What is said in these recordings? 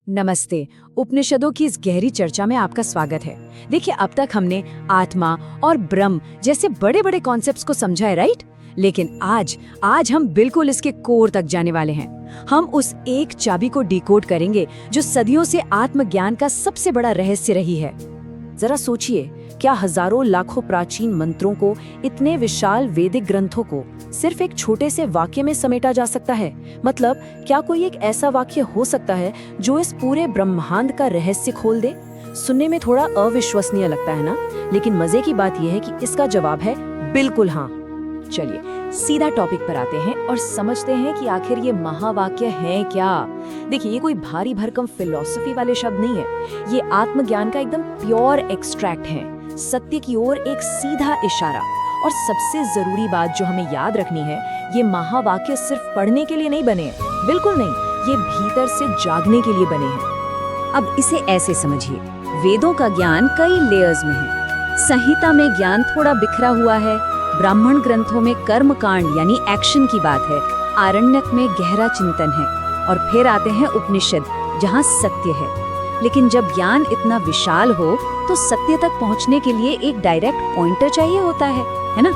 नमस्ते। उपनिषदों की इस गहरी चर्चा में आपका स्वागत है। देखिए, अब तक हमने आत्मा और ब्रह्म जैसे बड़े बड़े कॉन्सेप्ट्स को समझा है, राइट? लेकिन आज हम बिल्कुल इसके कोर तक जाने वाले हैं। हम उस एक चाबी को डिकोड करेंगे जो सदियों से आत्मज्ञान का सबसे बड़ा रहस्य रही है। जरा सोचिए, क्या हजारों लाखों प्राचीन मंत्रों को, इतने विशाल वैदिक ग्रंथों को सिर्फ एक छोटे से वाक्य में समेटा जा सकता है? मतलब, क्या कोई एक ऐसा वाक्य हो सकता है जो इस पूरे ब्रह्मांड का रहस्य खोल दे? सुनने में थोड़ा अविश्वसनीय लगता है ना? लेकिन मजे की बात यह है कि इसका जवाब है बिल्कुल हाँ। चलिए सीधा टॉपिक पर आते हैं और समझते हैं कि आखिर ये महावाक्य है क्या। देखिए, ये कोई भारी भरकम फिलॉसफी वाले शब्द नहीं है। ये आत्मज्ञान का एकदम प्योर एक्सट्रैक्ट है, सत्य की ओर एक सीधा इशारा। और सबसे जरूरी बात जो हमें याद रखनी है, ये महावाक्य सिर्फ पढ़ने के लिए नहीं बने हैं, बिल्कुल नहीं, ये भीतर से जागने के लिए बने हैं। अब इसे ऐसे समझिए, वेदों का ज्ञान कई लेयर्स में है। संहिता में ज्ञान थोड़ा बिखरा हुआ है, ब्राह्मण ग्रंथों में कर्म कांड यानी एक्शन की बात है, आरण्यक में गहरा चिंतन है, और फिर आते हैं उपनिषद जहाँ सत्य है। लेकिन जब ज्ञान इतना विशाल हो तो सत्य तक पहुँचने के लिए एक डायरेक्ट पॉइंटर चाहिए होता है ना?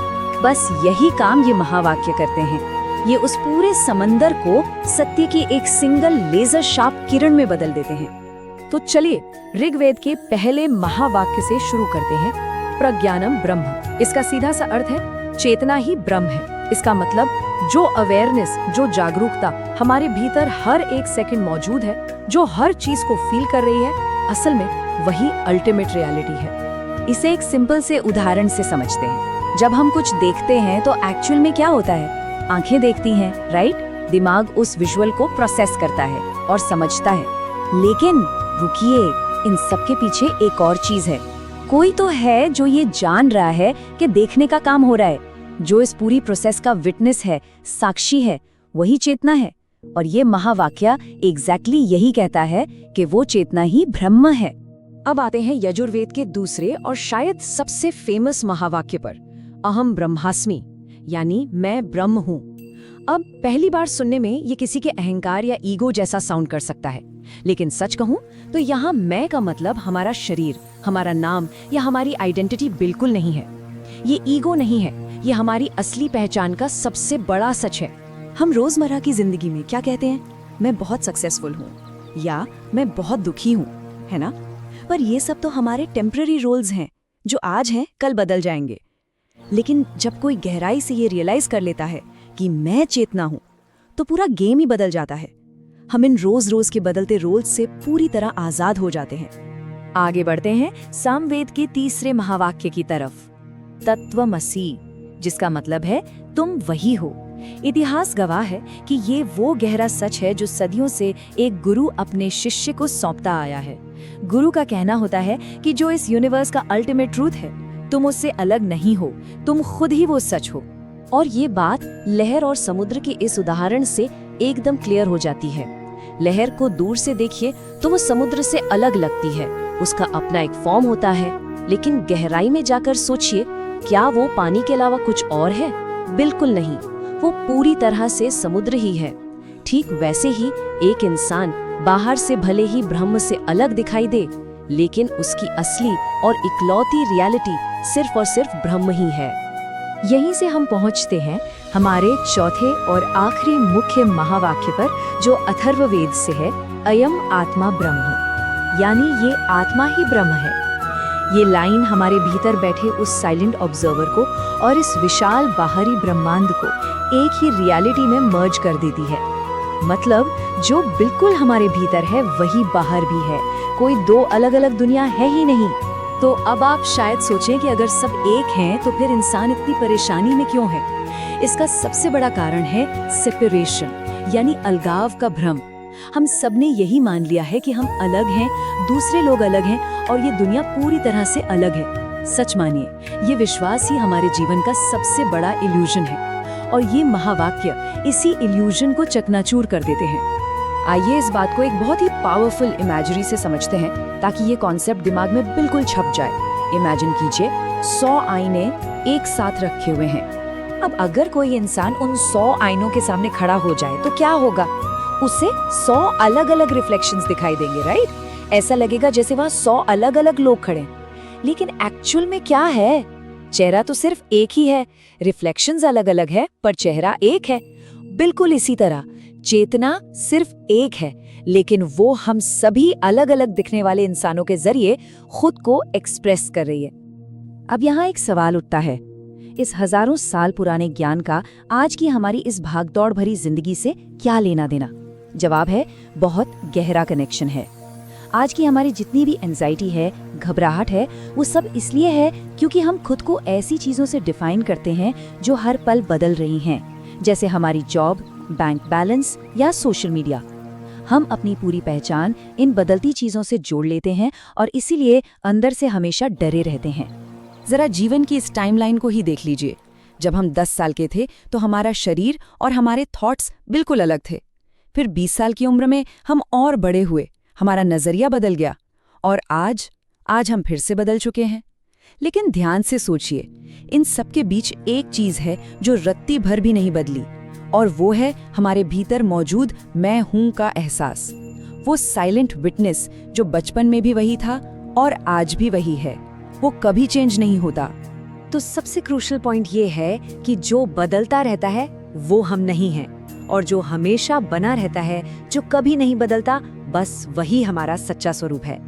बस यही काम ये महावाक्य करते हैं। ये उस पूरे समंदर को सत्य की एक सिंगल लेजर शार्प किरण में बदल देते हैं। तो चलिए ऋग्वेद के पहले महावाक्य से शुरू करते हैं, प्रज्ञानम ब्रह्म। इसका सीधा सा अर्थ है चेतना ही ब्रह्म है। इसका मतलब जो अवेयरनेस, जो जागरूकता हमारे भीतर हर एक सेकंड मौजूद है, जो हर चीज को फील कर रही है, असल में वही अल्टीमेट रियलिटी है। इसे एक सिंपल से उदाहरण से समझते हैं। जब हम कुछ देखते हैं तो एक्चुअल में क्या होता है? आंखें देखती हैं, राइट? दिमाग उस विजुअल को प्रोसेस करता है और समझता है। लेकिन रुकिए, इन सब के पीछे एक और चीज है। कोई तो है जो ये जान रहा है कि देखने का काम हो रहा है, जो इस पूरी प्रोसेस का विटनेस है, साक्षी है, वही चेतना है। और ये महावाक्य एग्जैक्टली यही कहता है कि वो चेतना ही ब्रह्म है। अब आते हैं यजुर्वेद के दूसरे और शायद सबसे फेमस महावाक्य पर, अहम ब्रह्मास्मि, यानी मैं ब्रह्म हूँ। अब पहली बार सुनने में ये किसी के अहंकार या ईगो जैसा साउंड कर सकता है, लेकिन सच कहूँ तो यहाँ मैं का मतलब हमारा शरीर, हमारा नाम या हमारी आइडेंटिटी बिल्कुल नहीं है। ये ईगो नहीं है, ये हमारी असली पहचान का सबसे बड़ा सच है। हम रोजमर्रा की जिंदगी में क्या कहते हैं? मैं बहुत सक्सेसफुल हूँ या मैं बहुत दुखी हूँ, है ना? पर ये सब तो हमारे टेम्पररी रोल्स हैं जो आज हैं कल बदल जाएंगे। लेकिन जब कोई गहराई से ये रियलाइज कर लेता है कि मैं चेतना हूँ, तो पूरा गेम ही बदल जाता है। हम इन रोज रोज के बदलते रोल्स से पूरी तरह आजाद हो जाते हैं। आगे बढ़ते हैं सामवेद के तीसरे महावाक्य की तरफ, तत्वमसि, जिसका मतलब है तुम वही हो। इतिहास गवाह है कि ये वो गहरा सच है जो सदियों से एक गुरु अपने शिष्य को सौंपता आया है। गुरु का कहना होता है कि जो इस यूनिवर्स का अल्टीमेट ट्रूथ है, तुम उससे अलग नहीं हो, तुम खुद ही वो सच हो। और ये बात लहर और समुद्र के इस उदाहरण से एकदम क्लियर हो जाती है। लहर को दूर से देखिए तो वो समुद्र से अलग लगती है, उसका अपना एक फॉर्म होता है। लेकिन गहराई में जाकर सोचिए, क्या वो पानी के अलावा कुछ और है? बिल्कुल नहीं, वो पूरी तरह से समुद्र ही है। ठीक वैसे ही एक इंसान बाहर से भले ही ब्रह्म से अलग दिखाई दे, लेकिन उसकी असली और इकलौती रियलिटी सिर्फ और सिर्फ ब्रह्म ही है। यहीं से हम पहुंचते हैं हमारे चौथे और आखिरी मुख्य महावाक्य पर, जो अथर्ववेद से है, अयम आत्मा ब्रह्म, यानी ये आत्मा ही ब्रह्म है। ये लाइन हमारे भीतर बैठे उस साइलेंट ऑब्जर्वर को और इस विशाल बाहरी ब्रह्मांड को एक ही रियलिटी में मर्ज कर देती है। मतलब जो बिल्कुल हमारे भीतर है वही बाहर भी है, कोई दो अलग अलग दुनिया है ही नहीं। तो अब आप शायद सोचें कि अगर सब एक हैं तो फिर इंसान इतनी परेशानी में क्यों है? इसका सबसे बड़ा कारण है सेपरेशन, यानी अलगाव का भ्रम। हम सबने यही मान लिया है कि हम अलग हैं, दूसरे लोग अलग हैं और ये दुनिया पूरी तरह से अलग है। सच मानिए, ये विश्वास ही हमारे जीवन का सबसे बड़ा इल्यूजन है, और ये महावाक्य इसी इल्यूजन को चकनाचूर कर देते हैं। आइए इस बात को एक बहुत ही पावरफुल इमेजरी से समझते हैं, ताकि ये कॉन्सेप्ट दिमाग में बिल्कुल छप जाए। इमेजिन कीजिए 100 आईने एक साथ रखे हुए हैं। अब अगर कोई इंसान उन 100 आईनों के सामने खड़ा हो जाए तो क्या होगा? उससे 100 अलग अलग रिफ्लेक्शंस दिखाई देंगे, राइट? ऐसा लगेगा जैसे वहाँ 100 अलग अलग लोग खड़े हैं। लेकिन एक्चुअल में क्या है? चेहरा तो सिर्फ एक ही है, रिफ्लेक्शंस अलग अलग है, पर चेहरा एक है। बिल्कुल इसी तरह चेतना सिर्फ एक है, लेकिन वो हम सभी अलग अलग दिखने वाले इंसानों के जरिए खुद को एक्सप्रेस कर रही है। अब यहाँ एक सवाल उठता है, इस हजारों साल पुराने ज्ञान का आज की हमारी इस भागदौड़ भरी जिंदगी से क्या लेना देना? जवाब है, बहुत गहरा कनेक्शन है। आज की हमारी जितनी भी एंजाइटी है, घबराहट है, वो सब इसलिए है क्योंकि हम खुद को ऐसी चीजों से डिफाइन करते हैं जो हर पल बदल रही हैं, जैसे हमारी जॉब, बैंक बैलेंस या सोशल मीडिया। हम अपनी पूरी पहचान इन बदलती चीजों से जोड़ लेते हैं और इसीलिए अंदर से हमेशा डरे रहते हैं। जरा जीवन की इस टाइमलाइन को ही देख लीजिए। जब हम 10 साल के थे तो हमारा शरीर और हमारे थॉट्स बिल्कुल अलग थे। फिर 20 साल की उम्र में हम और बड़े हुए, हमारा नजरिया बदल गया, और आज हम फिर से बदल चुके हैं। लेकिन ध्यान से सोचिए, इन सबके बीच एक चीज है जो रत्ती भर भी नहीं बदली, और वो है हमारे भीतर मौजूद मैं हूं का एहसास। वो साइलेंट विटनेस जो बचपन में भी वही था और आज भी वही है, वो कभी चेंज नहीं होता। तो सबसे क्रूशियल पॉइंट ये है कि जो बदलता रहता है वो हम नहीं हैं, और जो हमेशा बना रहता है, जो कभी नहीं बदलता, बस वही हमारा सच्चा स्वरूप है।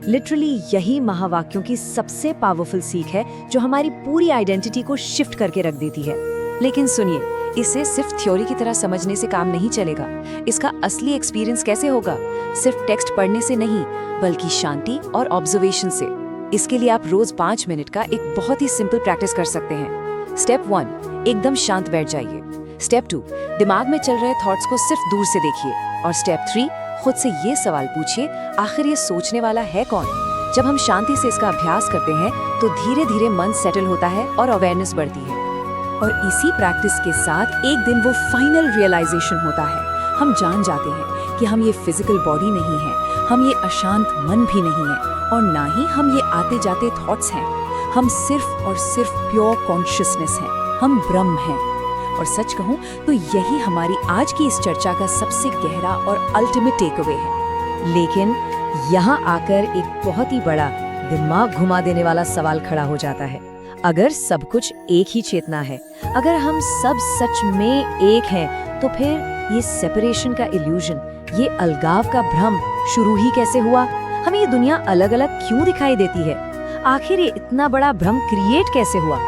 लिटरली यही महावाक्यों की सबसे पावरफुल सीख है जो हमारी पूरी आइडेंटिटी को शिफ्ट करके रख देती है। लेकिन सुनिए, इसे सिर्फ थ्योरी की तरह समझने से काम नहीं चलेगा। इसका असली एक्सपीरियंस कैसे होगा? सिर्फ टेक्स्ट पढ़ने से नहीं, बल्कि शांति और ऑब्जर्वेशन से। इसके लिए आप रोज 5 मिनट का एक बहुत ही सिंपल प्रैक्टिस कर सकते हैं। स्टेप 1, एकदम शांत बैठ जाइए। स्टेप 2, दिमाग में चल रहे थॉट्स को सिर्फ दूर से देखिए। और स्टेप 3, खुद से ये सवाल पूछिए, आखिर ये सोचने वाला है कौन? जब हम शांति से इसका अभ्यास करते हैं तो धीरे धीरे मन सेटल होता है और अवेयरनेस बढ़ती है। और इसी प्रैक्टिस के साथ एक दिन वो फाइनल रियलाइजेशन होता है। हम जान जाते हैं कि हम ये फिजिकल बॉडी नहीं है, हम ये अशांत मन भी नहीं है, और ना ही हम ये आते जाते थॉट्स हैं। हम सिर्फ और सिर्फ प्योर कॉन्शियसनेस हैं, हम ब्रह्म हैं। और सच कहूं तो यही हमारी आज की इस चर्चा का सबसे गहरा और अल्टीमेट टेक अवे है। लेकिन यहाँ आकर एक बहुत ही बड़ा, दिमाग घुमा देने वाला सवाल खड़ा हो जाता है। अगर सब कुछ एक ही चेतना है, अगर हम सब सच में एक हैं, तो फिर ये सेपरेशन का इल्यूजन, ये अलगाव का भ्रम शुरू ही कैसे हुआ? हमें ये दुनिया अलग अलग क्यों दिखाई देती है? आखिर ये इतना बड़ा भ्रम क्रिएट कैसे हुआ?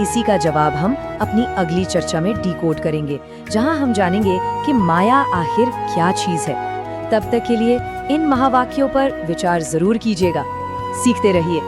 इसी का जवाब हम अपनी अगली चर्चा में डिकोड करेंगे, जहां हम जानेंगे कि माया आखिर क्या चीज है। तब तक के लिए इन महावाक्यों पर विचार जरूर कीजिएगा। सीखते रहिए।